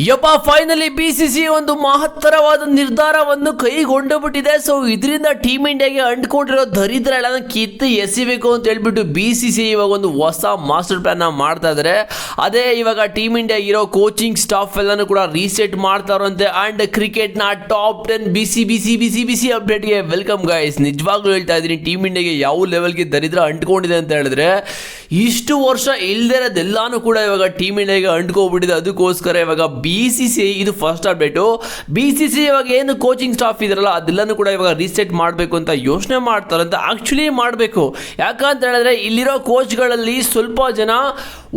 ಯಪ್ಪ finally BCCI ಒಂದು ಮಹತ್ತರವಾದ ನಿರ್ಧಾರವನ್ನು ಕೈಗೊಂಡು ಬಿಟ್ಟಿದೆ. ಸೊ ಇದರಿಂದ ಟೀಮ್ ಇಂಡಿಯಾಗೆ ಅಂಟ್ಕೊಂಡಿರೋ ದರಿದ್ರ ಎಲ್ಲ ಕಿತ್ತು ಎಸಿಬೇಕು ಅಂತ ಹೇಳ್ಬಿಟ್ಟು BCCI ಇವಾಗ ಒಂದು ಹೊಸ ಮಾಸ್ಟರ್ ಪ್ಲಾನ್ ಮಾಡ್ತಾ ಇದ್ದಾರೆ. ಅದೇ ಇವಾಗ ಟೀಮ್ ಇಂಡಿಯಾ ಇರೋ ಕೋಚಿಂಗ್ ಸ್ಟಾಫ್ ಎಲ್ಲಾನು ಕೂಡ ರೀಸೆಟ್ ಮಾಡ್ತಾರಂತೆ. ಅಂಡ್ ಕ್ರಿಕೆಟ್ ನ ಟಾಪ್ 10 BC ಅಪ್ಡೇಟ್ಗೆ ವೆಲ್ಕಮ್ ಗೈಸ್. ನಿಜವಾಗ್ಲೂ ಹೇಳ್ತಾ ಇದ್ದೀನಿ, ಟೀಮ್ ಇಂಡಿಯಾಗೆ ಯಾವ ಲೆವೆಲ್ಗೆ ದರಿದ್ರ ಅಂಟ್ಕೊಂಡಿದೆ ಅಂತ ಹೇಳಿದ್ರೆ, ಇಷ್ಟು ವರ್ಷ ಇಲ್ದಿರೋದೆಲ್ಲಾನು ಕೂಡ ಇವಾಗ ಟೀಮ್ ಇಂಡಿಯಾಗೆ ಅಂಟ್ಕೋಗ್ಬಿಟ್ಟಿದೆ. ಅದಕ್ಕೋಸ್ಕರ ಇವಾಗ BCCI ಇದು ಫಸ್ಟ್ ಅಪ್ಡೇಟು. BCCI ಇವಾಗ ಏನು ಕೋಚಿಂಗ್ ಸ್ಟಾಫ್ ಇದಾರಲ್ಲ ಅದೆಲ್ಲನೂ ಕೂಡ ಇವಾಗ ರೀಸೆಟ್ ಮಾಡಬೇಕು ಅಂತ ಯೋಚನೆ ಮಾಡ್ತಾರಂತ. ಆಕ್ಚುಲಿ ಮಾಡಬೇಕು, ಯಾಕಂತ ಹೇಳಿದ್ರೆ ಇಲ್ಲಿರೋ ಕೋಚ್ಗಳಲ್ಲಿ ಸ್ವಲ್ಪ ಜನ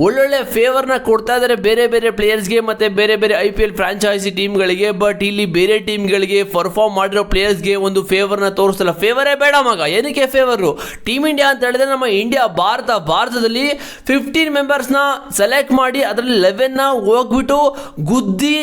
ಒಳ್ಳೊಳ್ಳೆ ಫೇವರ್ನ ಕೊಡ್ತಾ ಇದ್ದಾರೆ ಬೇರೆ ಬೇರೆ ಪ್ಲೇಯರ್ಸ್ಗೆ ಮತ್ತು ಬೇರೆ ಬೇರೆ IPL ಫ್ರಾಂಚೈಸಿ ಟೀಮ್ಗಳಿಗೆ. ಬಟ್ ಇಲ್ಲಿ ಬೇರೆ ಟೀಮ್ಗಳಿಗೆ ಪರ್ಫಾರ್ಮ್ ಮಾಡಿರೋ ಪ್ಲೇಯರ್ಸ್ಗೆ ಒಂದು ಫೇವರ್ನ ತೋರಿಸ್ತಲ್ಲ. ಫೇವರೇ ಬೇಡ ಮಗ, ಏನಕ್ಕೆ ಫೇವರು? ಟೀಮ್ ಇಂಡಿಯಾ ಅಂತ ಹೇಳಿದ್ರೆ ನಮ್ಮ ಇಂಡಿಯಾ ಭಾರತದಲ್ಲಿ 15 ಮೆಂಬರ್ಸ್ನ ಸೆಲೆಕ್ಟ್ ಮಾಡಿ ಅದರಲ್ಲಿ 11ನ ಹೋಗ್ಬಿಟ್ಟು ಗುದ್ದಿ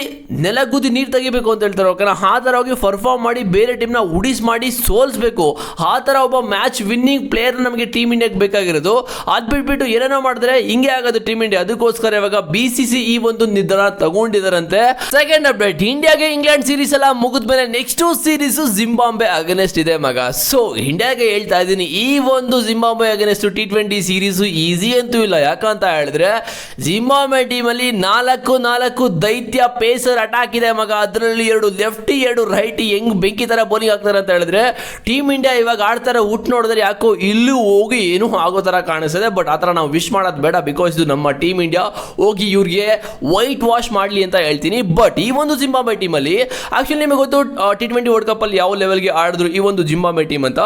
ನೆಲಗುದ್ದಿ ನೀರು ತೆಗಿಬೇಕು ಅಂತ ಹೇಳ್ತಾರೆ. ಓಕೆನಾ? ಆ ಥರ ಹೋಗಿ ಪರ್ಫಾರ್ಮ್ ಮಾಡಿ ಬೇರೆ ಟೀಮ್ನ ಉಡಿಸ್ ಮಾಡಿ ಸೋಲ್ಸ್ಬೇಕು. ಆ ಥರ ಒಬ್ಬ ಮ್ಯಾಚ್ ವಿನ್ನಿಂಗ್ ಪ್ಲೇಯರ್ ನಮಗೆ ಟೀಮ್ ಇಂಡಿಯಾಗೆ ಬೇಕಾಗಿರೋದು. ಅದು ಬಿಟ್ಬಿಟ್ಟು ಏನೇನೋ ಮಾಡಿದ್ರೆ ಹಿಂಗೆ ಆಗೋದು ಟೀಮ್ ಇಂಡಿಯಾ. ಅದಕ್ಕೋಸ್ಕರ ಇವಾಗ BCCI ಈ ಒಂದು ನಿರ್ಧಾರ ತಗೊಂಡಿದ್ದಾರಂತೆ. ಸೆಕೆಂಡ್ ಅಪ್ಡೇಟ್, ಇಂಡಿಯಾಗೆ ಇಂಗ್ಲೆಂಡ್ ಸೀರೀಸ್ ಎಲ್ಲ ಮುಗಿದ್ಮೇಲೆ ನೆಕ್ಸ್ಟ್ ಸೀರೀಸ್ ಜಿಂಬಾಬ್ವೆ ಅಗೇನೆಸ್ಟ್ ಇದೆ ಮಗ. ಸೊ ಇಂಡಿಯಾಗೆ ಹೇಳ್ತಾ ಇದ್ದೀನಿ, ಈ ಒಂದು Zimbabwe against T20 series easy ಅಂತೂ ಇಲ್ಲ. ಯಾಕಂತ ಹೇಳಿದ್ರೆ ಜಿಂಬಾಬ್ವೆ ಟೀಮಲ್ಲಿ 4 ದೈತ್ಯ ಪೇಸರ್ ಅಟ್ಯಾಕ್ ಇದೆ ಮಗ. ಅದರಲ್ಲಿ 2 ಲೆಫ್ಟಿ 2 ರೈಟಿ ಹೆಂಗ್ ಬೆಂಕಿ ತರ ಬೌಲಿಂಗ್ ಆಗ್ತಾರೆ ಅಂತ ಹೇಳಿದ್ರೆ, ಟೀಮ್ ಇಂಡಿಯಾ ಇವಾಗ ಆಡ್ತಾರೆ ಊಟ ನೋಡಿದ್ರೆ ಯಾಕೋ ಇಲ್ಲೂ ಹೋಗಿ ಏನೂ ಆಗೋ ತರ ಕಾಣಿಸ್ತದೆ. ಬಟ್ ಆ ಥರ ನಾವು ವಿಶ್ ಮಾಡೋದು ಬೇಡ, ಬಿಕಾಸ್ ಇದು ನಮ್ಮ ಟೀಮ್ ಇಂಡಿಯಾ ಹೋಗಿ ಇವ್ರಿಗೆ ವೈಟ್ ವಾಶ್ ಮಾಡಲಿ ಅಂತ ಹೇಳ್ತೀನಿ. ಬಟ್ ಈ ಒಂದು ಜಿಂಬಾಬ್ವೆ ಟೀಮಲ್ಲಿ ಆಕ್ಚುಲಿ ನಿಮಗೆ ಗೊತ್ತು T20 ವರ್ಲ್ಡ್ ಕಪ್ ಅಲ್ಲಿ ಯಾವ ಲೆವೆಲ್ಗೆ ಆಡಿದ್ರು ಈ ಒಂದು ಜಿಂಬಾಬ್ವೆ ಟೀಮ್ ಅಂತ.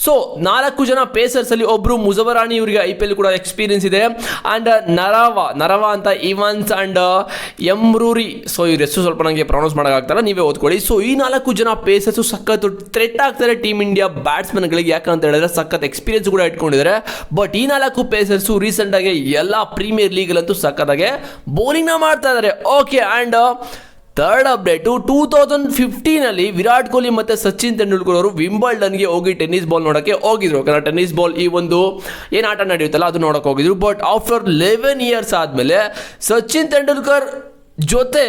ಸೊ 4 ಜನ ಪೇಸರ್ಸ್ ಅಲ್ಲಿ ಒಬ್ರು ಮುಜವರಾನಿ, ಇವರಿಗೆ IPL ಕೂಡ ಎಕ್ಸ್ಪೀರಿಯನ್ಸ್ ಇದೆ. ಅಂಡ್ ನರವಾ ಅಂತ ಇವಾನ್ಸ್ ಅಂಡ್ ಎಮ್ರೂರಿ, ಸೊ ಇವ್ರ ಹೆಸರು ಸ್ವಲ್ಪ ನನಗೆ ಪ್ರೊನೌನ್ಸ್ ಮಾಡೋಕ್ಕಾಗ್ತಾರ, ನೀವೇ ಓದ್ಕೊಳ್ಳಿ. ಸೊ ಈ 4 ಜನ ಪೇಸರ್ಸ್ ಸಖತ್ ಥ್ರೆಟ್ ಆಗ್ತಾರೆ ಟೀಮ್ ಇಂಡಿಯಾ ಬ್ಯಾಟ್ಸ್ಮನ್ಗಳಿಗೆ. ಯಾಕಂತ ಹೇಳಿದ್ರೆ ಸಖತ್ ಎಕ್ಸ್ಪೀರಿಯನ್ಸ್ ಕೂಡ ಇಟ್ಕೊಂಡಿದ್ದಾರೆ. ಬಟ್ ಈ 4 ಪೇಸರ್ಸ್ ರೀಸೆಂಟ್ ಆಗಿ ಎಲ್ಲ ಪ್ರೀಮಿಯರ್ ಲೀಗ್ ಅಲ್ಲಂತೂ ಸಖತ್ತಾಗೆ ಬೌಲಿಂಗ್ ಮಾಡ್ತಾ ಇದ್ದಾರೆ. Okay, and third update, 2015 Virat Kohli ಮತ್ತು ಸಚಿನ್ ತೆಂಡೂಲ್ಕರ್ ಅವರು ವಿಂಬಲ್ಡನ್ಗೆ ಹೋಗಿ ಟೆನ್ನಿಸ್ ಬಾಲ್ ನೋಡೋಕ್ಕೆ ಹೋಗಿದ್ರು. ಟೆನ್ನಿಸ್ ಬಾಲ್ ಈ ಒಂದು ಏನು ಆಟ ನಡೆಯುತ್ತಲ್ಲ ಅದು ನೋಡೋಕೆ ಹೋಗಿದ್ರು. ಬಟ್ ಆಫ್ಟರ್ 11 ಇಯರ್ಸ್ ಆದಮೇಲೆ ಸಚಿನ್ ತೆಂಡೂಲ್ಕರ್ ಜೊತೆ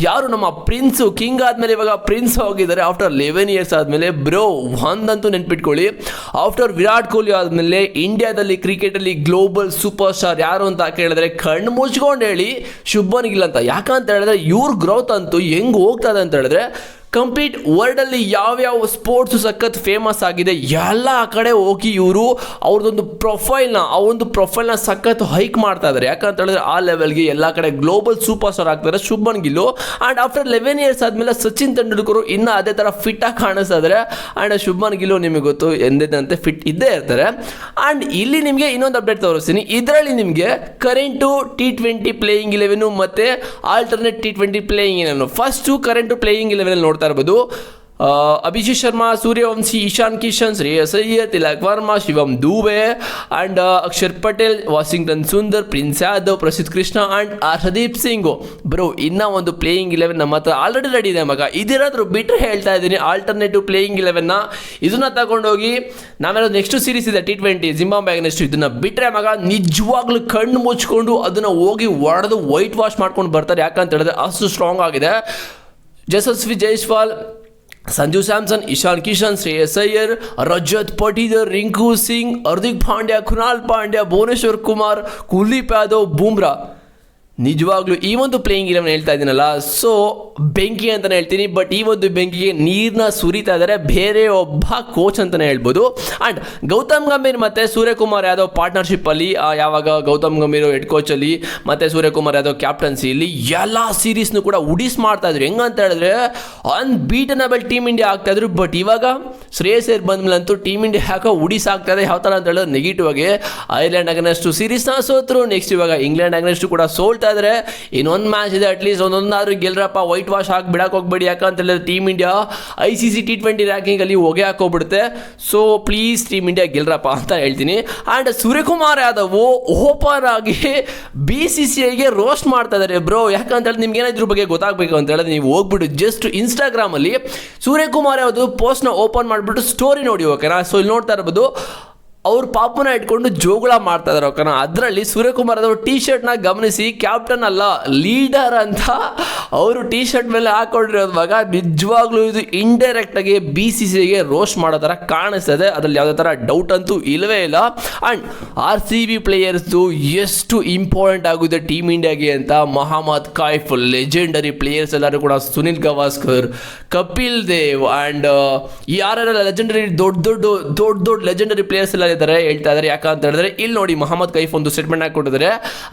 ಯಾರು ನಮ್ಮ ಪ್ರಿನ್ಸು ಕಿಂಗ್ ಆದಮೇಲೆ ಇವಾಗ ಪ್ರಿನ್ಸ್ ಹೋಗಿದ್ದಾರೆ ಆಫ್ಟರ್ 11 ಇಯರ್ಸ್ ಆದಮೇಲೆ. ಬ್ರೋ ಒಂದಂತೂ ನೆನ್ಪಿಟ್ಕೊಳ್ಳಿ, ಆಫ್ಟರ್ ವಿರಾಟ್ ಕೊಹ್ಲಿ ಆದಮೇಲೆ ಇಂಡಿಯಾದಲ್ಲಿ ಕ್ರಿಕೆಟಲ್ಲಿ ಗ್ಲೋಬಲ್ ಸೂಪರ್ ಸ್ಟಾರ್ ಯಾರು ಅಂತ ಕೇಳಿದ್ರೆ ಕಣ್ಣು ಮುಚ್ಕೊಂಡು ಹೇಳಿ ಶುಭ್ಮನ್ ಗಿಲ್ ಅಂತ. ಯಾಕಂತ ಹೇಳಿದ್ರೆ ಇವ್ರ ಗ್ರೋತ್ ಅಂತೂ ಹೆಂಗೆ ಹೋಗ್ತದೆ ಅಂತ ಹೇಳಿದ್ರೆ, ಕಂಪ್ಲೀಟ್ ವರ್ಲ್ಡಲ್ಲಿ ಯಾವ್ಯಾವ ಸ್ಪೋರ್ಟ್ಸು ಸಖತ್ ಫೇಮಸ್ ಆಗಿದೆ ಎಲ್ಲ ಕಡೆ ಹೋಗಿ ಇವರು ಅವ್ರದ್ದೊಂದು ಪ್ರೊಫೈಲ್ನ ಸಖತ್ ಹೈಕ್ ಮಾಡ್ತಾ ಇದ್ದಾರೆ. ಯಾಕಂತ ಹೇಳಿದ್ರೆ ಆ ಲೆವೆಲ್ಗೆ ಎಲ್ಲ ಕಡೆ ಗ್ಲೋಬಲ್ ಸೂಪರ್ ಸ್ಟಾರ್ ಆಗ್ತಾರೆ ಶುಭ್ಮನ್ ಗಿಲ್ಲು. ಆ್ಯಂಡ್ ಆಫ್ಟರ್ 11 ಇಯರ್ಸ್ ಆದಮೇಲೆ ಸಚಿನ್ ತೆಂಡೂಲ್ಕರ್ ಇನ್ನೂ ಅದೇ ಥರ ಫಿಟ್ಟಾಗಿ ಕಾಣಿಸ್ತಾ ಇದ್ದಾರೆ. ಆ್ಯಂಡ್ ಶುಭ್ಮನ್ ಗಿಲ್ಲು ನಿಮಗೆ ಗೊತ್ತು ಎಂದಿದ್ದಂತೆ ಫಿಟ್ ಇದ್ದೇ ಇರ್ತಾರೆ. ಆ್ಯಂಡ್ ಇಲ್ಲಿ ನಿಮಗೆ ಇನ್ನೊಂದು ಅಪ್ಡೇಟ್ ತೋರಿಸ್ತೀನಿ. ಇದರಲ್ಲಿ ನಿಮಗೆ ಕರೆಂಟು T20 ಪ್ಲೇಯಿಂಗ್ 11 ಮತ್ತು alternate T20 playing 11. First current playing 11 ನೋಡ್ತಾ ಇರ್ಬೋದು. Abhishek Sharma, Sooryavanshi, Ishan Kishan, Shreyas Iyer, Tilak Varma, Shivam Dube and Axar Patel, Washington Sundar, Prince Yadav, Prasidh Krishna and Hardeep Singh. Bro ಇನ್ನೂ ಒಂದು ಪ್ಲೇಯಿಂಗ್ 11 ನಮ್ಮ ಹತ್ರ ಆಲ್ರೆಡಿ ರೆಡಿ ಇದೆ ಮಗ. ಇದೇನಾದರೂ ಬಿಟ್ಟರೆ ಹೇಳ್ತಾ ಇದ್ದೀನಿ, ಆಲ್ಟರ್ನೇಟಿವ್ ಪ್ಲೇಯಿಂಗ್ 11ನ ಇದನ್ನ ತಗೊಂಡೋಗಿ ನಾವೆಲ್ಲ ನೆಕ್ಸ್ಟ್ ಸೀರೀಸ್ ಇದೆ T20 ಜಿಂಬಾಬ್ವೆ ಅಗೇನೆಸ್ಟ್, ಇದನ್ನ ಬಿಟ್ಟರೆ ಮಗ ನಿಜವಾಗ್ಲೂ ಕಣ್ಣು ಮುಚ್ಕೊಂಡು ಅದನ್ನು ಹೋಗಿ ಹೊಡೆದು ವೈಟ್ ವಾಶ್ ಮಾಡ್ಕೊಂಡು ಬರ್ತಾರೆ. ಯಾಕಂತ ಹೇಳಿದ್ರೆ ಅಷ್ಟು ಸ್ಟ್ರಾಂಗ್ ಆಗಿದೆ. ಯಶಸ್ವಿ ಜೈಸ್ವಾಲ್, ಸಂಜು ಸ್ಯಾಮ್ಸನ್, ಇಶಾನ್ ಕಿಶನ್, ಶ್ರೇಯಸ್ ಅಯ್ಯರ್, ರಜತ್ ಪಟೀದರ್, ರಿಂಕು ಸಿಂಗ್, ಹಾರ್ದಿಕ್ ಪಾಂಡ್ಯ, ಕೃಣಾಲ್ ಪಾಂಡ್ಯ, ಭುವನೇಶ್ವರ್ ಕುಮಾರ್, ಕುಲ್ದೀಪ್ ಯಾದವ್, ಬೂಮ್ರಾ. ನಿಜವಾಗ್ಲೂ ಈ ಒಂದು ಪ್ಲೇಯಿಂಗ್ 11 ಹೇಳ್ತಾ ಇದ್ದೀನಲ್ಲ, ಸೊ ಬೆಂಕಿ ಅಂತಲೇ ಹೇಳ್ತೀನಿ. ಬಟ್ ಈ ಒಂದು ಬೆಂಕಿಗೆ ನೀರನ್ನ ಸುರಿತಾ ಇದ್ದಾರೆ ಬೇರೆ ಒಬ್ಬ ಕೋಚ್ ಅಂತಲೇ ಹೇಳ್ಬೋದು. ಆ್ಯಂಡ್ ಗೌತಮ್ ಗಂಭೀರ್ ಮತ್ತು ಸೂರ್ಯಕುಮಾರ್ ಯಾದವ್ ಪಾರ್ಟ್ನರ್ಶಿಪ್ಪಲ್ಲಿ, ಯಾವಾಗ ಗೌತಮ್ ಗಂಭೀರ್ ಹೆಡ್ ಕೋಚಲ್ಲಿ ಮತ್ತು ಸೂರ್ಯಕುಮಾರ್ ಯಾದವ್ ಕ್ಯಾಪ್ಟನ್ಸಿಯಲ್ಲಿ ಎಲ್ಲ ಸೀರೀಸ್ನು ಕೂಡ ಉಡಿಸ್ ಮಾಡ್ತಾಯಿದ್ರು. ಹೆಂಗಂತ ಹೇಳಿದ್ರೆ ಅನ್ಬೀಟನಬಲ್ ಟೀಮ್ ಇಂಡಿಯಾ ಆಗ್ತಾಯಿದ್ರು. ಬಟ್ ಇವಾಗ ಶ್ರೇಯಸ್ ಅಯ್ಯರ್ ಬಂದ್ಮೇಲಂತೂ ಟೀಮ್ ಇಂಡಿಯಾ ಯಾಕೋ ಉಡಿಸ್ ಆಗ್ತಾಯಿದೆ. ಯಾವ ಥರ ಅಂತ ಹೇಳಿದ್ರೆ ನೆಗೆಟಿವ್ ಆಗಿ ಐರ್ಲೆಂಡ್ ಅಗೇನೆಸ್ಟು ಸೀರೀಸ್ನ ಸೋತರು. ನೆಕ್ಸ್ಟ್ ಇವಾಗ ಇಂಗ್ಲೆಂಡ್ ಅಗೇನೆಸ್ಟು ಕೂಡ ಸೋಲ್ತಾ ಇದ್ದಾರೆ. ಇನ್ನೊಂದು ಮ್ಯಾಚ್ ಇದೆ, ಅಟ್ಲೀಸ್ಟ್ ಒಂದೊಂದಾದ್ರೂ ಗೆಲ್ಲರಪ್ಪ, ವೈಟ್ ವಾಶ್ ಹಾಕಿ ಬಿಡಕ್ಕೆ ಹೋಗ್ಬೇಡಿ. ಯಾಕಂತ ಹೇಳಿದ್ರೆ ಟೀಮ್ ಇಂಡಿಯಾ ICC T20 ರ್ಯಾಂಕಿಂಗಲ್ಲಿ ಹೊಗೆ ಹಾಕೋಗ್ಬಿಡುತ್ತೆ. ಸೊ ಪ್ಲೀಸ್ ಟೀಮ್ ಇಂಡಿಯಾ ಗೆಲ್ಲರಪ್ಪ ಅಂತ ಹೇಳ್ತೀನಿ. ಆ್ಯಂಡ್ ಸೂರ್ಯಕುಮಾರ್ ಯಾದವ್ ಓಪನ್ ಆಗಿ BCCIಗೆ ರೋಸ್ಟ್ ಮಾಡ್ತಾ ಇದ್ದಾರೆ ಬ್ರೋ. ಯಾಕಂತ ಹೇಳಿದ್ರೆ ನಿಮ್ಗೆ ಏನಾದ್ರು ಬಗ್ಗೆ ಗೊತ್ತಾಗಬೇಕು ಅಂತ ಹೇಳಿದ್ರೆ ನೀವು ಹೋಗ್ಬಿಟ್ಟು ಜಸ್ಟ್ ಇನ್ಸ್ಟಾಗ್ರಾಮಲ್ಲಿ ಸೂರ್ಯಕುಮಾರ್ ಯಾದವ್ ಪೋಸ್ಟ್ನ ಓಪನ್ ಮಾಡಿಬಿಟ್ಟು ಸ್ಟೋರಿ ನೋಡಿ, ಓಕೆನಾ? ಸೊ ಇಲ್ಲಿ ನೋಡ್ತಾ ಇರ್ಬೋದು, ಅವ್ರ ಪಾಪನ ಇಟ್ಕೊಂಡು ಜೋಗುಳ ಮಾಡ್ತಾ ಇದಾರೆ ಓಕೆನಾ. ಅದರಲ್ಲಿ ಸೂರ್ಯಕುಮಾರ್ ಅವರು ಟಿ ಶರ್ಟ್ನ ಗಮನಿಸಿ ಕ್ಯಾಪ್ಟನ್ ಅಲ್ಲ ಲೀಡರ್ ಅಂತ ಅವರು ಟಿ ಶರ್ಟ್ ಮೇಲೆ ಹಾಕೊಂಡಿರೋದು ಮಗ ನಿಜವಾಗ್ಲೂ ಇದು ಇಂಡೈರೆಕ್ಟ್ ಆಗಿ BCCIಗೆ ರೋಸ್ಟ್ ಮಾಡೋ ಥರ ಕಾಣಿಸ್ತದೆ. ಅದರಲ್ಲಿ ಯಾವುದೇ ಥರ ಡೌಟ್ ಅಂತೂ ಇಲ್ಲವೇ ಇಲ್ಲ. ಆ್ಯಂಡ್ RCB ಪ್ಲೇಯರ್ಸು ಎಷ್ಟು ಇಂಪಾರ್ಟೆಂಟ್ ಆಗುತ್ತೆ ಟೀಮ್ ಇಂಡಿಯಾಗೆ ಅಂತ ಮೊಹಮ್ಮದ್ ಕೈಫ್ ಲೆಜೆಂಡರಿ ಪ್ಲೇಯರ್ಸ್ ಎಲ್ಲರೂ ಕೂಡ ಸುನಿಲ್ ಗವಾಸ್ಕರ್, ಕಪಿಲ್ ದೇವ್ ಆ್ಯಂಡ್ ಯಾರೆಲ್ಲ ಲೆಜೆಂಡರಿ ದೊಡ್ಡ ಲೆಜೆಂಡರಿ ಪ್ಲೇಯರ್ಸ್ ಎಲ್ಲ ಇದ್ದಾರೆ ಹೇಳ್ತಾ ಇದ್ದಾರೆ. ಯಾಕಂತ ಹೇಳಿದ್ರೆ ಇಲ್ಲಿ ನೋಡಿ ಮೊಹಮ್ಮದ್ ಕೈಫ್ ಒಂದು ಸ್ಟೇಟ್ಮೆಂಟ್ ಹಾಕಿಕೊಟ್ಟಿದ್ದಾರೆ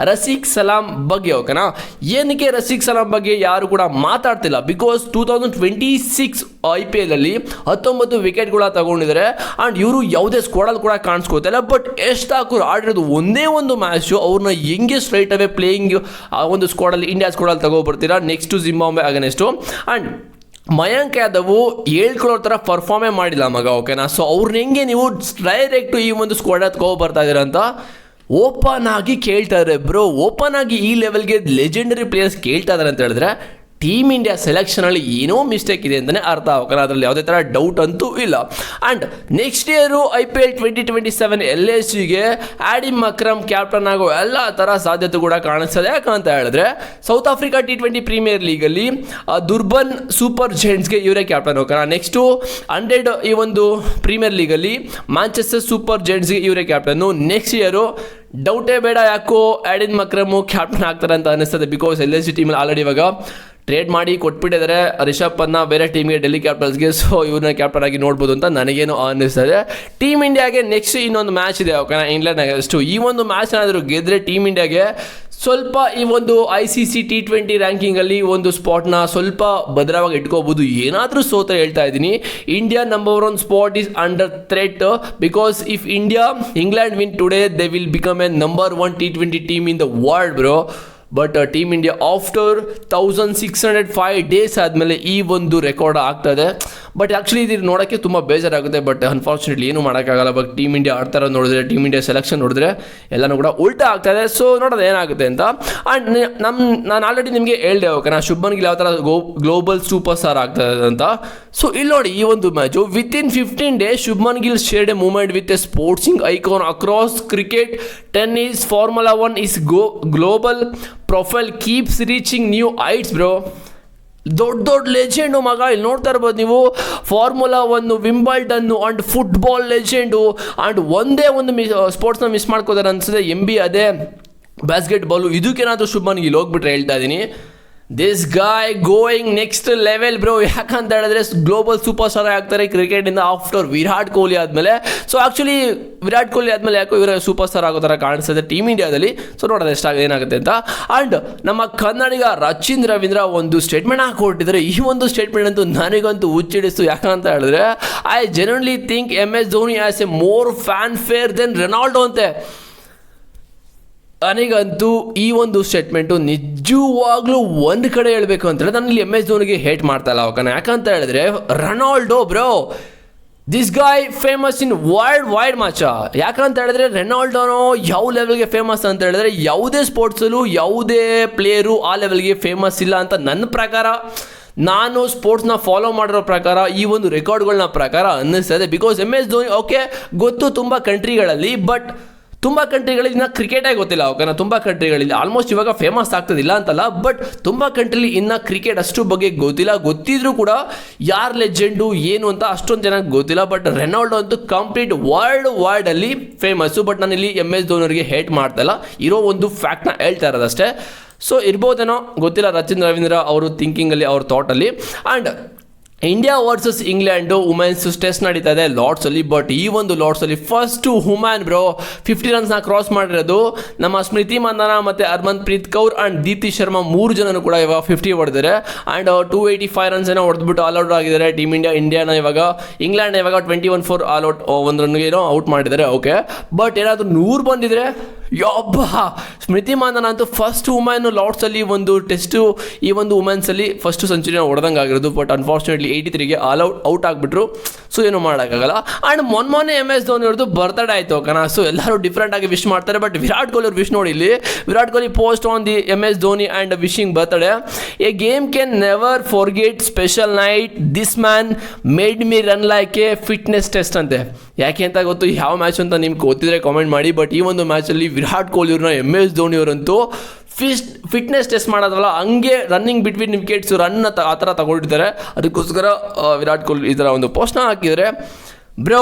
ರಸಿಕ್ ಸಲಾಂ ಬಗ್ಗೆ ಓಕೆನಾ. ಏನಕ್ಕೆ ರಸಿಕ್ ಸಲಾಂ ಬಗ್ಗೆ ಯಾರು ಕೂಡ ಮಾತಾಡ್ತಿಲ್ಲ ಬಿಕಾಸ್ 2026 IPL ಅಲ್ಲಿ 19 ವಿಕೆಟ್ಗಳ ತಗೊಂಡಿದ್ದಾರೆ ಆ್ಯಂಡ್ ಇವರು ಯಾವುದೇ ಸ್ಕ್ವಾಡಲ್ಲಿ ಕೂಡ ಕಾಣಿಸ್ಕೋತಿಲ್ಲ. ಬಟ್ ಎಷ್ಟು ಹಾಕೋರು ಆಡಿರೋದು ಒಂದೇ ಒಂದು ಮ್ಯಾಚು ಅವ್ರನ್ನ ಹೆಂಗೆ ಸ್ಟ್ರೈಟ್ ಅವೇ ಪ್ಲೇಯಿಂಗ್ ಒಂದು ಸ್ಕ್ವಾಡಲ್ಲಿ ಇಂಡಿಯಾ ಸ್ಕ್ವಾಡಲ್ಲಿ ತಗೋಬರ್ತೀರಾ next Zimbabwe against. And Mayank Yadav ಹೇಳ್ಕೊಳ್ಳೋ ಥರ ಪರ್ಫಾರ್ಮೇ ಮಾಡಿಲ್ಲ ಮಗ ಓಕೆನಾ. ಸೊ ಅವ್ರನ್ನ ಹೆಂಗೆ ನೀವು ಡೈರೆಕ್ಟು ಈ ಒಂದು ಸ್ಕ್ವಾಡ್ ಬರ್ತಾ ಇದ್ದೀರಾ ಅಂತ ಓಪನ್ ಆಗಿ ಕೇಳ್ತಾ ಇದ್ದಾರೆ ಬ್ರೋ. ಓಪನ್ ಆಗಿ ಈ ಲೆವೆಲ್ಗೆ ಲೆಜೆಂಡರಿ ಪ್ಲೇಯರ್ಸ್ ಕೇಳ್ತಾ ಇದ್ದಾರೆ ಅಂತ ಹೇಳಿದ್ರೆ ಟೀಮ್ ಇಂಡಿಯಾ ಸೆಲೆಕ್ಷನಲ್ಲಿ ಏನೋ ಮಿಸ್ಟೇಕ್ ಇದೆ ಅಂತಲೇ ಅರ್ಥ ಆಗೋಣ. ಅದರಲ್ಲಿ ಯಾವುದೇ ಥರ ಡೌಟ್ ಅಂತೂ ಇಲ್ಲ. ಆ್ಯಂಡ್ ನೆಕ್ಸ್ಟ್ ಇಯರು IPL 2027 LSGಗೆ ಆಡಿಮ್ ಅಕ್ರಮ್ ಕ್ಯಾಪ್ಟನ್ ಆಗೋ ಎಲ್ಲ ಥರ ಸಾಧ್ಯತೆ ಕೂಡ ಕಾಣಿಸ್ತದೆ. ಯಾಕಂತ ಹೇಳಿದ್ರೆ ಸೌತ್ ಆಫ್ರಿಕಾ T20 ಪ್ರೀಮಿಯರ್ ಲೀಗಲ್ಲಿ ದುರ್ಬನ್ ಸೂಪರ್ ಜೈಂಟ್ಸ್ಗೆ ಇವರೇ ಕ್ಯಾಪ್ಟನ್ ಹೋಗೋಣ. ನೆಕ್ಸ್ಟು 100 ಈ ಒಂದು ಪ್ರೀಮಿಯರ್ ಲೀಗಲ್ಲಿ ಮ್ಯಾಂಚೆಸ್ಟರ್ ಸೂಪರ್ ಜೈಂಟ್ಸ್ಗೆ ಇವರೇ ಕ್ಯಾಪ್ಟನ್ನು. ನೆಕ್ಸ್ಟ್ ಇಯರು ಡೌಟೇ ಬೇಡ ಯಾಕೋ ಆಡಿನ್ ಮಕ್ರಮು ಕ್ಯಾಪ್ಟನ್ ಆಗ್ತಾರೆ ಅಂತ ಅನಿಸ್ತದೆ ಬಿಕಾಸ್ LSG ಟೀಮಲ್ಲಿ ಆಲ್ರೆಡಿ ಇವಾಗ ಟ್ರೇಡ್ ಮಾಡಿ ಕೊಟ್ಬಿಟ್ಟಿದ್ದಾರೆ ರಿಷಬ್ ಪಂತ್ನ ಬೇರೆ ಟೀಮ್ಗೆ ಡೆಲ್ಲಿ ಕ್ಯಾಪಿಟಲ್ಸ್ಗೆ. ಸೊ ಇವ್ರನ್ನ ಕ್ಯಾಪ್ಟನ್ ಆಗಿ ನೋಡ್ಬೋದು ಅಂತ ನನಗೇನು ಅನ್ನಿಸ್ತದೆ. ಟೀಮ್ ಇಂಡಿಯಾಗೆ ನೆಕ್ಸ್ಟ್ ಇನ್ನೊಂದು ಮ್ಯಾಚ್ ಇದೆ ಓಕೆನಾ ಇಂಗ್ಲೆಂಡ್ ಅಗೇನ್ಸ್ಟ್. ಈ ಒಂದು ಮ್ಯಾಚ್ ಏನಾದರೂ ಗೆದ್ದರೆ ಟೀಮ್ ಇಂಡಿಯಾಗೆ ಸ್ವಲ್ಪ ಈ ಒಂದು ICC T20 ರ್ಯಾಂಕಿಂಗಲ್ಲಿ ಒಂದು ಸ್ಪಾಟ್ನ ಸ್ವಲ್ಪ ಭದ್ರವಾಗಿ ಇಟ್ಕೋಬೋದು. ಏನಾದರೂ ಸೋತ ಹೇಳ್ತಾ ಇದ್ದೀನಿ India number 1 spot is under threat because if England win today they will become A number 1 T20 team in the world bro. But team India after 1605 days ಆದಮೇಲೆ ಈ ಒಂದು ರೆಕಾರ್ಡ್ ಆಗ್ತದೆ. ಬಟ್ ಆ್ಯಕ್ಚುಲಿ ಇದು ನೋಡೋಕ್ಕೆ ತುಂಬ ಬೇಜಾರಾಗುತ್ತೆ. ಬಟ್ ಅನ್ಫಾರ್ಚುನೇಟ್ಲಿ ಏನೂ ಮಾಡೋಕ್ಕಾಗಲ್ಲ. ಬಟ್ ಟೀಮ್ ಇಂಡಿಯಾ ಆಡ್ತಾರ ನೋಡಿದ್ರೆ ಟೀಮ್ ಇಂಡಿಯಾ ಸೆಲೆಕ್ಷನ್ ನೋಡಿದ್ರೆ ಎಲ್ಲನೂ ಕೂಡ ಉಲ್ಟಾ ಆಗ್ತಾಯಿದೆ. ಸೊ ನೋಡೋದು ಏನಾಗುತ್ತೆ ಅಂತ. ಆ್ಯಂಡ್ ನಾನು ಆಲ್ರೆಡಿ ನಿಮಗೆ ಹೇಳಿದೆ ಓಕೆನಾ ಶುಭ್ಮನ್ ಗಿಲ್ ಯಾವ ಥರ ಗ್ಲೋಬಲ್ ಸೂಪರ್ ಸ್ಟಾರ್ ಆಗ್ತದೆ ಅಂತ. ಸೊ ಇಲ್ಲಿ ನೋಡಿ ಈ ಒಂದು match within 15 days Shubman Gill shared a moment with a sporting icon across cricket, tennis, Formula 1 his global profile keeps reaching new heights bro. ದೊಡ್ಡ ಲೆಜೆಂಡು ಮಗ ಇಲ್ಲಿ ನೋಡ್ತಾ ಇರ್ಬೋದು ನೀವು. Formula 1, Wimbledon and football legend and ಒಂದೇ ಒಂದು ಸ್ಪೋರ್ಟ್ಸ್ನ ಮಿಸ್ ಮಾಡ್ಕೋತಾರೆ ಅನ್ಸುತ್ತೆ MB ಅದೇ ಬಾಸ್ಕೆಟ್ಬಾಲು. ಇದಕ್ಕೇನಾದರೂ ಶುಭ್ಮನ್ ಗಿಲ್ ಹೋಗ್ಬಿಟ್ರೆ ಹೇಳ್ತಾ ಇದ್ದೀನಿ this guy going next level bro. ಯಾಕಂತ ಹೇಳಿದ್ರೆ ಗ್ಲೋಬಲ್ ಸೂಪರ್ ಸ್ಟಾರ್ ಆಗ್ತಾರೆ ಕ್ರಿಕೆಟಿಂದ ಆಫ್ಟರ್ ವಿರಾಟ್ ಕೊಹ್ಲಿ ಆದಮೇಲೆ. ಸೊ ಆ್ಯಕ್ಚುಲಿ ವಿರಾಟ್ ಕೊಹ್ಲಿ ಆದಮೇಲೆ ಯಾಕೋ ಇವರ ಸೂಪರ್ ಸ್ಟಾರ್ ಆಗೋ ಥರ ಕಾಣಿಸ್ತದೆ ಟೀಮ್ ಇಂಡಿಯಾದಲ್ಲಿ. ಸೊ ನೋಡೋದು ಏನಾಗುತ್ತೆ ಅಂತ. ಆ್ಯಂಡ್ ನಮ್ಮ ಕನ್ನಡಿಗ ರಚಿನ್ ರವೀಂದ್ರ ಒಂದು ಸ್ಟೇಟ್ಮೆಂಟ್ ಹಾಕೊಟ್ಟಿದ್ದಾರೆ. ಈ ಒಂದು ಸ್ಟೇಟ್ಮೆಂಟ್ ಅಂತೂ ನನಗಂತೂ ಹುಚ್ಚಿಡಿಸ್ತು. ಯಾಕಂತ ಹೇಳಿದ್ರೆ I generally think MS Dhoni as a more fan fair than Ronaldo ಅಂತೆ. ನನಗಂತೂ ಈ ಒಂದು ಸ್ಟೇಟ್ಮೆಂಟು ನಿಜವಾಗ್ಲೂ ಒಂದು ಕಡೆ ಹೇಳಬೇಕು ಅಂತೇಳಿ ನಾನು ಇಲ್ಲಿ MS ಧೋನಿಗೆ ಹೇಟ್ ಮಾಡ್ತಾ ಇಲ್ಲ ಓಕೆನಾ. ಯಾಕಂತ ಹೇಳಿದ್ರೆ Ronaldo bro this guy famous in world wide ಮ್ಯಾಚ. ಯಾಕಂತ ಹೇಳಿದ್ರೆ ರೊನಾಲ್ಡೋನೋ ಯಾವ ಲೆವೆಲ್ಗೆ ಫೇಮಸ್ ಅಂತ ಹೇಳಿದ್ರೆ ಯಾವುದೇ ಸ್ಪೋರ್ಟ್ಸಲ್ಲೂ ಯಾವುದೇ ಪ್ಲೇಯರು ಆ ಲೆವೆಲ್ಗೆ ಫೇಮಸ್ ಇಲ್ಲ ಅಂತ ನನ್ನ ಪ್ರಕಾರ. ನಾನು ಸ್ಪೋರ್ಟ್ಸ್ನ ಫಾಲೋ ಮಾಡಿರೋ ಪ್ರಕಾರ ಈ ಒಂದು ರೆಕಾರ್ಡ್ಗಳನ್ನ ಪ್ರಕಾರ ಅನ್ನಿಸ್ತದೆ. ಬಿಕಾಸ್ MS ಧೋನಿ ಓಕೆ ಗೊತ್ತು ತುಂಬ ಕಂಟ್ರಿಗಳಲ್ಲಿ, ಬಟ್ ತುಂಬ ಕಂಟ್ರಿಗಳಲ್ಲಿ ಇನ್ನು ಕ್ರಿಕೆಟೇ ಗೊತ್ತಿಲ್ಲ ಓಕೆನಾ. ತುಂಬ ಕಂಟ್ರಿಗಳಲ್ಲಿ ಆಲ್ಮೋಸ್ಟ್ ಇವಾಗ ಫೇಮಸ್ ಆಗ್ತದಿಲ್ಲ ಅಂತಲ್ಲ, ಬಟ್ ತುಂಬ ಕಂಟ್ರಿಲಿ ಇನ್ನು ಕ್ರಿಕೆಟ್ ಅಷ್ಟು ಬಗ್ಗೆ ಗೊತ್ತಿಲ್ಲ. ಗೊತ್ತಿದ್ರೂ ಕೂಡ ಯಾರು ಲೆಜೆಂಡು ಏನು ಅಂತ ಅಷ್ಟೊಂದು ಚೆನ್ನಾಗಿ ಗೊತ್ತಿಲ್ಲ. ಬಟ್ ರೊನಾಲ್ಡೋ ಅಂತೂ ಕಂಪ್ಲೀಟ್ ವರ್ಲ್ಡಲ್ಲಿ ಫೇಮಸ್ಸು. ಬಟ್ ನಾನು ಇಲ್ಲಿ MS ಧೋನಿಯವರಿಗೆ ಹೇಟ್ ಮಾಡ್ತಾ ಇಲ್ಲ, ಇರೋ ಒಂದು ಫ್ಯಾಕ್ಟ್ನ ಹೇಳ್ತಾ ಇರೋದಷ್ಟೇ. ಸೊ ಇರ್ಬೋದೇನೋ ಗೊತ್ತಿಲ್ಲ ರಚಿನ್ ರವೀಂದ್ರ ಅವರು ಥಿಂಕಿಂಗಲ್ಲಿ ಅವ್ರ ಥಾಟಲ್ಲಿ. And India versus England women's test ನಡೀತಾ ಇದೆ ಲಾರ್ಡ್ಸಲ್ಲಿ. ಬಟ್ ಈ ಒಂದು ಲಾರ್ಡ್ಸಲ್ಲಿ ಫಸ್ಟು ವುಮೆನ್ ಬ್ರೋ 50 ರನ್ಸ್ನ ಕ್ರಾಸ್ ಮಾಡಿರೋದು ನಮ್ಮ ಸ್ಮೃತಿ ಮಂದನ ಮತ್ತು ಹರ್ಮನ್ಪ್ರೀತ್ ಕೌರ್ ಆ್ಯಂಡ್ ದೀಪ್ತಿ ಶರ್ಮಾ 3 ಜನನು ಕೂಡ ಇವಾಗ 50 ಹೊಡೆದಿದ್ದಾರೆ. ಆ್ಯಂಡ್ 285 ರನ್ಸ್ ಏನೋ ಹೊಡೆದ್ಬಿಟ್ಟು ಆಲ್ಔಟ್ ಆಗಿದ್ದಾರೆ ಟೀಮ್ ಇಂಡಿಯಾನ. ಇವಾಗ ಇಂಗ್ಲೆಂಡ್ನ ಇವಾಗ 21 ಫಾರ್ ಆಲ್ಔಟ್ 1 ರನ್ಗೆ ಏನೋ ಔಟ್ ಮಾಡಿದ್ದಾರೆ ಓಕೆ. ಬಟ್ ಏನಾದರೂ 100 ಬಂದಿದ್ರೆ ಯಬ್ಬ ಸ್ಮೃತಿ ಮಾಂಧನ ಅಂತೂ ಫಸ್ಟ್ ವುಮೆನ್ ಲಾರ್ಡ್ಸಲ್ಲಿ ಒಂದು ಟೆಸ್ಟು ಈ ಒಂದು ವುಮೆನ್ಸಲ್ಲಿ ಫಸ್ಟ್ ಸೆಂಚುರಿನ ಹೊಡೆದಂಗೆ ಆಗಿರೋದು. ಬಟ್ ಅನ್ಫಾರ್ಚುನೇಟ್ಲಿ 83ಗೆ ಔಟ್ ಆಗಿಬಿಟ್ರು. ಸೊ ಏನೂ ಮಾಡೋಕ್ಕಾಗಲ್ಲ. ಆ್ಯಂಡ್ ಮೊನ್ನೆ MS ಧೋನಿ ಅವ್ರದ್ದು ಬರ್ತ್ಡೇ ಆಯಿತು ಓಕೆನಾ. ಸೊ ಎಲ್ಲರೂ ಡಿಫ್ರೆಂಟಾಗಿ ವಿಶ್ ಮಾಡ್ತಾರೆ. ಬಟ್ ವಿರಾಟ್ ಕೊಹ್ಲಿ ಅವ್ರು ವಿಶ್ ನೋಡಿ ಇಲ್ಲಿ, Virat Kohli post on the MS Dhoni and wishing birthday. A game can never forget special night, this man made me run like A fitness test ಅಂತೆ. ಯಾಕೆ ಅಂತ ಗೊತ್ತು, ಯಾವ ಮ್ಯಾಚ್ ಅಂತ ನಿಮ್ಗೆ ಗೊತ್ತಿದ್ರೆ ಕಾಮೆಂಟ್ ಮಾಡಿ. ಬಟ್ ಈ ಒಂದು ಮ್ಯಾಚಲ್ಲಿ ವಿರಾಟ್ ಕೊಹ್ಲಿ ಅವ್ರನ್ನ MS ಧೋನಿ ಅವರಂತೂ ಫಿಟ್ನೆಸ್ ಟೆಸ್ಟ್ ಮಾಡೋದಲ್ಲ, ಹಂಗೆ ರನ್ನಿಂಗ್ ಬಿಟ್ವೀನ್ ವಿಕೆಟ್ಸ್ ರನ್ ಆ ಥರ ತಗೊಂಡಿರ್ತಾರೆ. ಅದಕ್ಕೋಸ್ಕರ ವಿರಾಟ್ ಕೊಹ್ಲಿ ಈ ಥರ ಒಂದು ಪೋಸ್ಟ್ನ ಹಾಕಿದರೆ ಬ್ರೋ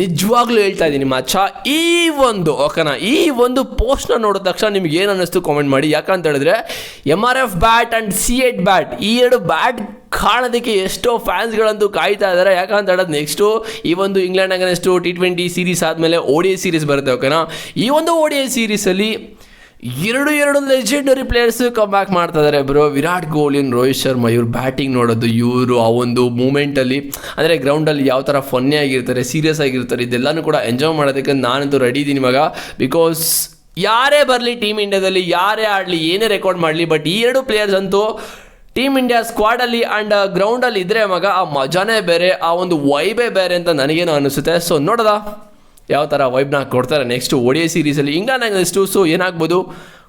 ನಿಜವಾಗ್ಲೂ ಹೇಳ್ತಾ ಇದ್ದೀನಿ ಮಚ್ಚ, ಈ ಒಂದು ಪೋಸ್ಟ್ನ ನೋಡಿದ ತಕ್ಷಣ ನಿಮ್ಗೆ ಏನು ಅನ್ನಿಸ್ತು ಕಾಮೆಂಟ್ ಮಾಡಿ. ಯಾಕಂತ ಹೇಳಿದ್ರೆ MRF bat and C8 bat, ಈ ಎರಡು ಬ್ಯಾಟ್ ಕಾಣೋದಕ್ಕೆ ಎಷ್ಟೋ ಫ್ಯಾನ್ಸ್ಗಳಂತೂ ಕಾಯ್ತಾ ಇದ್ದಾರೆ. ಯಾಕಂತ ಹೇಳೋದು ನೆಕ್ಸ್ಟು ಈ ಒಂದು ಇಂಗ್ಲೆಂಡ್ ಅಗೇನ್ಸ್ಟ್ T20 ಸೀರೀಸ್ ಆದಮೇಲೆ ODI ಸೀರೀಸ್ ಬರುತ್ತೆ ಓಕೆನಾ. ಈ ಒಂದು ODI ಸೀರೀಸಲ್ಲಿ ಎರಡು ಲೆಜೆಂಡರಿ ಪ್ಲೇಯರ್ಸ್ ಕಮ್ ಬ್ಯಾಕ್ ಮಾಡ್ತಾ ಇದ್ದಾರೆ ಬ್ರೋ. ವಿರಾಟ್ ಕೊಹ್ಲಿ, ರೋಹಿತ್ ಶರ್ಮಾ, ಇವ್ರು ಬ್ಯಾಟಿಂಗ್ ನೋಡೋದು, ಇವರು ಆ ಒಂದು ಮೂಮೆಂಟಲ್ಲಿ ಅಂದರೆ ಗ್ರೌಂಡಲ್ಲಿ ಯಾವ ಥರ ಫನ್ನಿ ಆಗಿರ್ತಾರೆ, ಸೀರಿಯಸ್ ಆಗಿರ್ತಾರೆ, ಇದೆಲ್ಲನೂ ಕೂಡ ಎಂಜಾಯ್ ಮಾಡೋದಕ್ಕೆ ನಾನಂತೂ ರೆಡಿ ಇದ್ದೀನಿ ಮಗ. ಬಿಕಾಸ್ ಯಾರೇ ಬರಲಿ ಟೀಮ್ ಇಂಡಿಯಾದಲ್ಲಿ, ಯಾರೇ ಆಡಲಿ, ಏನೇ ರೆಕಾರ್ಡ್ ಮಾಡಲಿ, ಬಟ್ ಈ ಎರಡು ಪ್ಲೇಯರ್ಸ್ ಅಂತೂ ಟೀಮ್ ಇಂಡಿಯಾ ಸ್ಕ್ವಾಡಲ್ಲಿ ಆ್ಯಂಡ್ ಗ್ರೌಂಡಲ್ಲಿ ಇದ್ದರೆ ಮಗ ಆ ಮಜಾನೇ ಬೇರೆ, ಆ ಒಂದು ವೈಬೇ ಬೇರೆ ಅಂತ ನನಗೇನು ಅನಿಸುತ್ತೆ. ಸೊ ನೋಡೋದಾ ಯಾವ ಥರ ವೈಬ್ನ ಕೊಡ್ತಾರೆ ನೆಕ್ಸ್ಟ್ ODI ಸೀರೀಸಲ್ಲಿ ಇಂಗ್ಲೆಂಡ್ ಅಗೇನ್ಸ್ಟ್. ಸೊ ಏನಾಗ್ಬೋದು